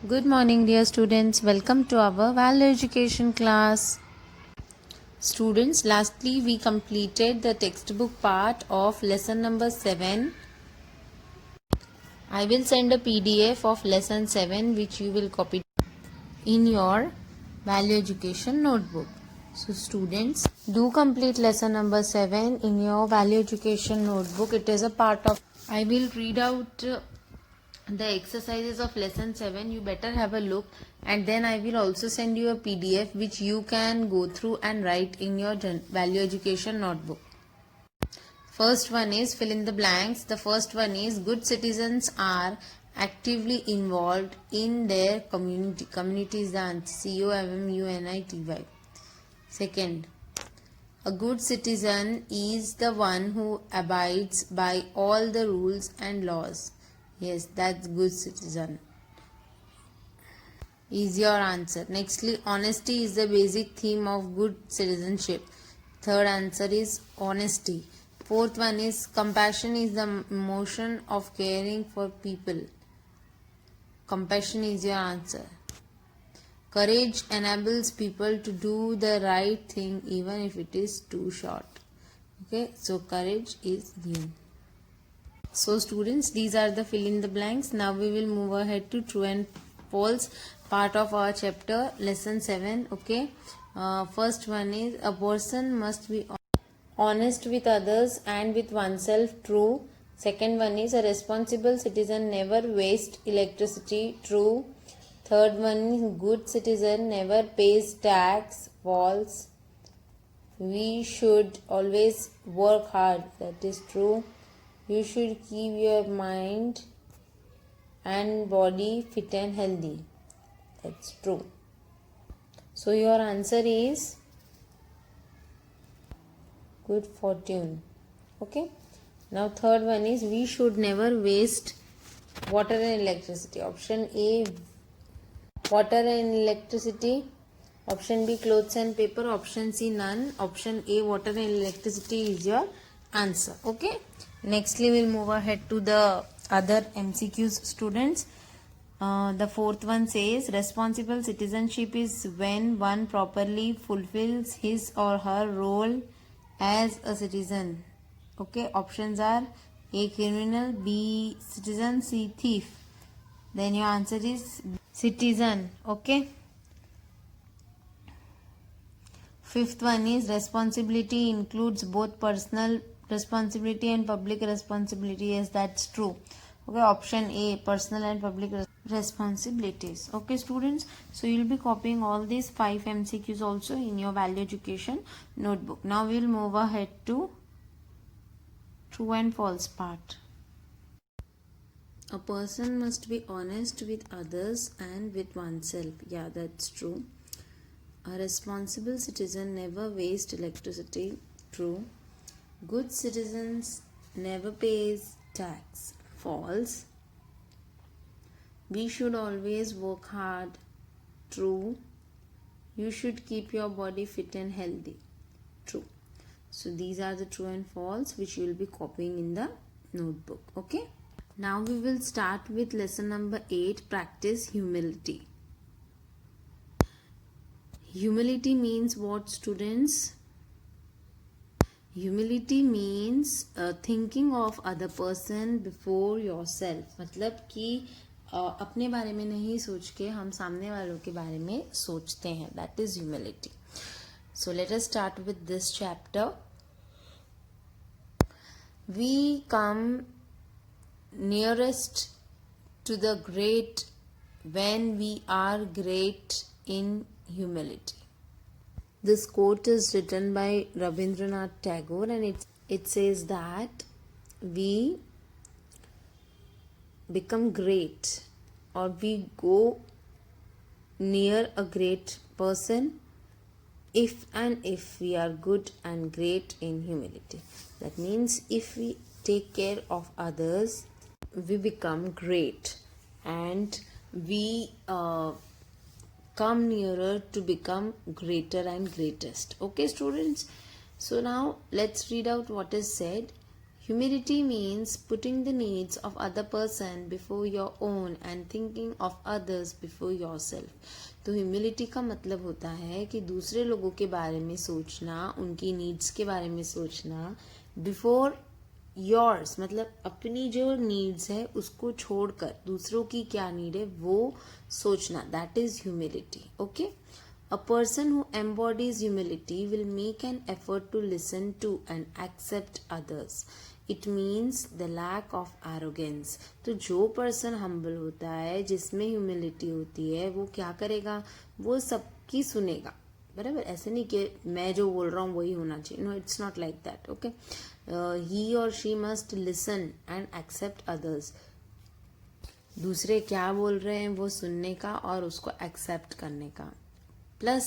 Good morning, dear students. Welcome to our value education class. Students, lastly, we completed the textbook part of lesson number 7. I will send a PDF of lesson 7 which you will copy in your value education notebook. So, students, do complete lesson number 7 in your value education notebook. It is a part of. I will read out the exercises of lesson 7. You better have a look, and then I will also send you a PDF which you can go through and write in your value education notebook. First one is fill in the blanks. The first one is good citizens are actively involved in their community. Community is the answer. COMMUNITY. Second, a good citizen is the one who abides by all the rules and laws. Yes, that's good citizen. Is your answer. Nextly, honesty is the basic theme of good citizenship. Third answer is honesty. Fourth one is compassion is the emotion of caring for people. Compassion is your answer. Courage enables people to do the right thing even if it is too short. Okay, so courage is you. So students, these are the fill in the blanks. Now we will move ahead to true and false part of our chapter lesson 7. Okay, first one is a person must be honest with others and with oneself. True. Second one is a responsible citizen never waste electricity. True. Third one is good citizen never pays tax. False. We should always work hard. That is true. You should keep your mind and body fit and healthy. That's true. So your answer is good fortune. Okay. Now third one is we should never waste water and electricity. Option A, water and electricity. Option B, clothes and paper. Option C, none. Option A, water and electricity is your answer. Okay. Nextly, we'll move ahead to the other MCQs, students. The fourth one says responsible citizenship is when one properly fulfills his or her role as a citizen. Okay, options are A, criminal, B, citizen, C, thief. Then your answer is citizen. Okay. Fifth one is responsibility includes both personal responsibility and public responsibility. Yes, that's true. Okay, option A, personal and public responsibilities. Okay, students, so you'll be copying all these 5 MCQs also in your value education notebook. Now we'll move ahead to true and false part. A person must be honest with others and with oneself. Yeah, that's true. A responsible citizen never wastes electricity. True. Good citizens never pays tax. False. We should always work hard. True. You should keep your body fit and healthy. True. So these are the true and false which you will be copying in the notebook. Okay. Now we will start with lesson number 8, practice humility. Humility means what, students? Humility means thinking of other person before yourself. मतलब कि अपने बारे में नहीं सोच के हम सामने वालों के बारे में सोचते हैं. That is humility. So let us start with this chapter. We come nearest to the great when we are great in humility. This quote is written by Rabindranath Tagore, and it says that we become great or we go near a great person if we are good and great in humility. That means if we take care of others, we become great and we come nearer to become greater and greatest. Okay, students, so now let's read out what is said. Humility means putting the needs of other person before your own and thinking of others before yourself. तो humility का मतलब होता है कि दूसरे लोगों के बारे में सोचना, उनकी नीड्स के बारे में सोचना बिफोर योर्स, मतलब अपनी जो नीड्स है उसको छोड़कर दूसरों की क्या नीड है वो सोचना. That is humility. Okay. A person who embodies humility will make an effort to listen to and accept others. It means the lack of arrogance. तो जो person humble होता है, जिसमें humility होती है, वो क्या करेगा? वो सबकी सुनेगा. बराबर. ऐसे नहीं कि मैं जो बोल रहा हूँ वही होना चाहिए. No, it's not like that. Okay. He or she must listen and accept others. दूसरे क्या बोल रहे हैं वो सुनने का और उसको एक्सेप्ट करने का. प्लस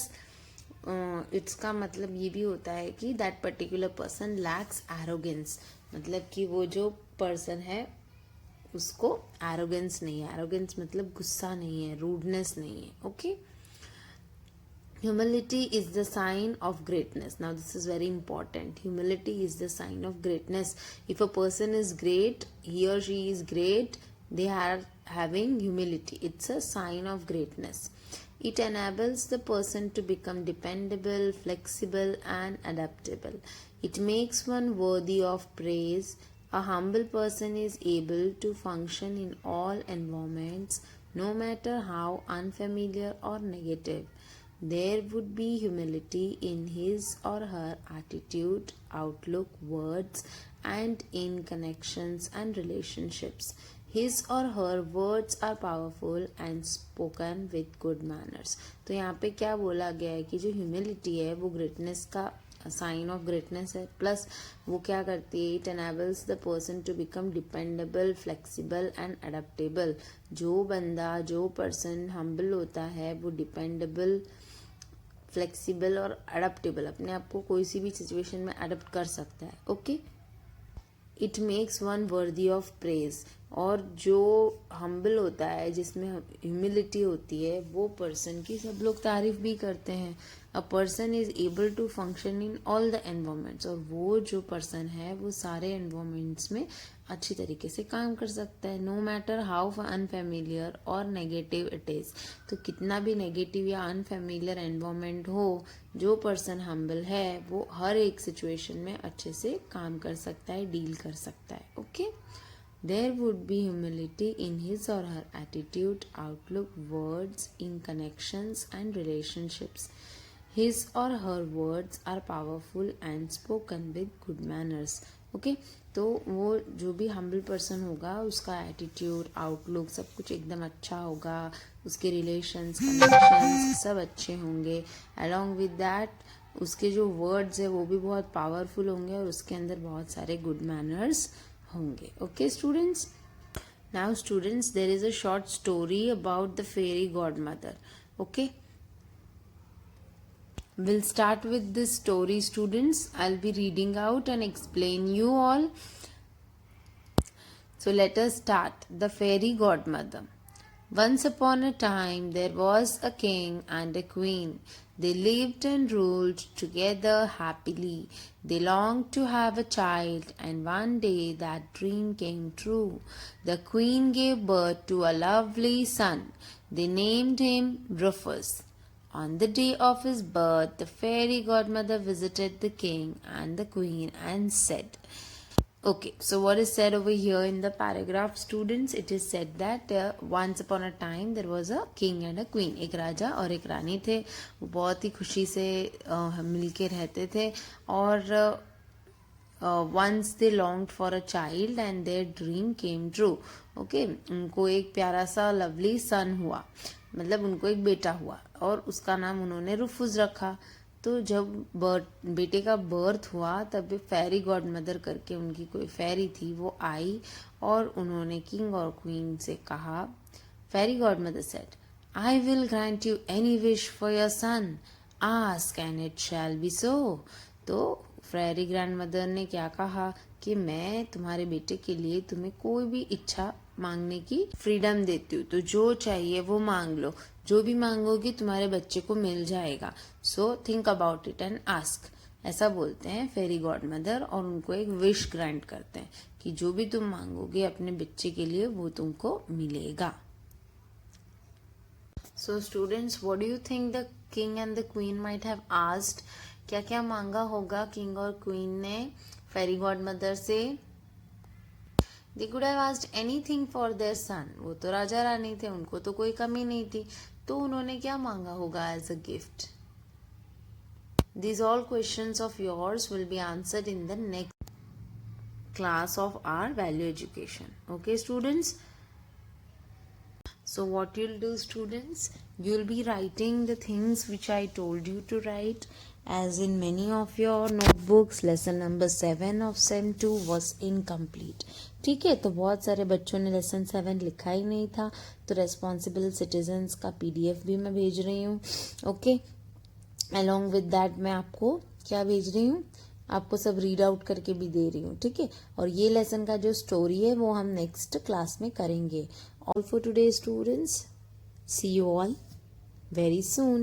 इसका मतलब ये भी होता है कि that particular person lakhs arrogance, मतलब कि वो जो पर्सन है उसको एरोगेंस नहीं है. एरोगेंस मतलब गुस्सा नहीं है, रूडनेस नहीं है. Okay. Humility is the sign of greatness. Now this is very important. Humility is the sign of greatness. If a person is great, he or she is great, they are having humility. It's a sign of greatness. It enables the person to become dependable, flexible, and adaptable. It makes one worthy of praise. A humble person is able to function in all environments, no matter how unfamiliar or negative. There would be humility in his or her attitude, outlook, words, and in connections and relationships. His or her words are powerful and spoken with good manners. तो यहाँ पे क्या बोला गया है कि जो humility है वो ग्रेटनेस का साइन ऑफ ग्रेटनेस है. प्लस वो क्या करती है? It enables the person to become dependable, flexible and adaptable. जो बंदा, जो पर्सन हम्बल होता है वो डिपेंडेबल, फ्लेक्सिबल और अडेप्टेबल, अपने आप को कोई सी भी सिचुएशन में अडेप्ट कर सकता है. Okay. It makes one worthy of praise. और जो हम्बल होता है, जिसमें ह्यूमिलिटी होती है, वो पर्सन की सब लोग तारीफ भी करते हैं. A person is able to function in all the environments. और वो जो पर्सन है वो सारे एनवायरमेंट्स में अच्छी तरीके से काम कर सकता है. नो मैटर हाउ अनफेमिलियर और नेगेटिव इट इज. तो कितना भी नेगेटिव या अनफेमिलियर एनवायरमेंट हो, जो पर्सन हम्बल है वो हर एक सिचुएशन में अच्छे से काम कर सकता है, डील कर सकता है. Okay. There would be humility in his or her attitude, outlook, words, in connections and relationships. His or her words are powerful and spoken with good manners. Okay? तो वो जो भी हम्बल पर्सन होगा उसका attitude, outlook सब कुछ एकदम अच्छा होगा. उसके रिलेशंस, कनेक्शंस सब अच्छे होंगे. अलॉन्ग विद दैट उसके जो वर्ड्स है वो भी बहुत पावरफुल होंगे और उसके अंदर बहुत सारे गुड मैनर्स होंगे. Okay students. Now students, there is a short story about the fairy godmother. Okay. We'll start with this story, students. I'll be reading out and explain you all. So let us start. The fairy godmother. Once upon a time there was a king and a queen. They lived and ruled together happily. They longed to have a child, and one day that dream came true. The queen gave birth to a lovely son. They named him Rufus. On the day of his birth, the fairy godmother visited the king and the queen and said, okay, so what is said over here in the paragraph, students? It is said that once upon a time there was a king and a queen. एक राजा और एक रानी थे. वो बहुत ही खुशी से मिलके रहते थे. और once they longed for a child and their dream came true. Okay, उनको एक प्यारा सा लवली सन हुआ, मतलब उनको एक बेटा हुआ और उसका नाम उन्होंने रुफुस रखा. तो जब बेटे का बर्थ हुआ तब फेरी गॉड मदर करके उनकी कोई फेरी थी, वो आई और उन्होंने किंग और क्वीन से कहा. Fairy godmother said, I will grant you any wish for your son, ask and it shall be so. तो फेरी ग्रैंड मदर ने क्या कहा कि मैं तुम्हारे बेटे के लिए तुम्हें कोई भी इच्छा मांगने की फ्रीडम देती हूँ, तो जो चाहिए वो मांग लो, जो भी मांगोगी तुम्हारे बच्चे को मिल जाएगा. So think about it and ask. ऐसा बोलते हैं फेरी गॉड मदर, और उनको एक विश ग्रांट करते हैं कि जो भी तुम मांगोगे अपने बच्चे के लिए वो तुमको मिलेगा. So students, what do you think the king and the queen might have asked? क्या क्या मांगा होगा किंग और क्वीन ने फेरी गॉड मदर से? They could have asked anything for their son. वो तो राजा रानी थे, उनको तो कोई कमी नहीं थी, तो उन्होंने क्या मांगा होगा as a gift? These all questions of yours will be answered in the next class of our value education. Okay, students? So what you'll do, students, you'll be writing the things which I told you to write, as in many of your notebooks lesson number 7 of sem 2 was incomplete. ठीक है, तो बहुत सारे बच्चों ने lesson 7 लिखा ही नहीं था, तो रेस्पॉन्सिबल सिटीजन्स का PDF भी मैं भेज रही हूँ. ओके, अलॉन्ग विद दैट मैं आपको क्या भेज रही हूँ, आपको सब रीड आउट करके भी दे रही हूँ. ठीक है, और ये लेसन का जो स्टोरी है वो हम नेक्स्ट क्लास में करेंगे. All for today, students. See you all very soon.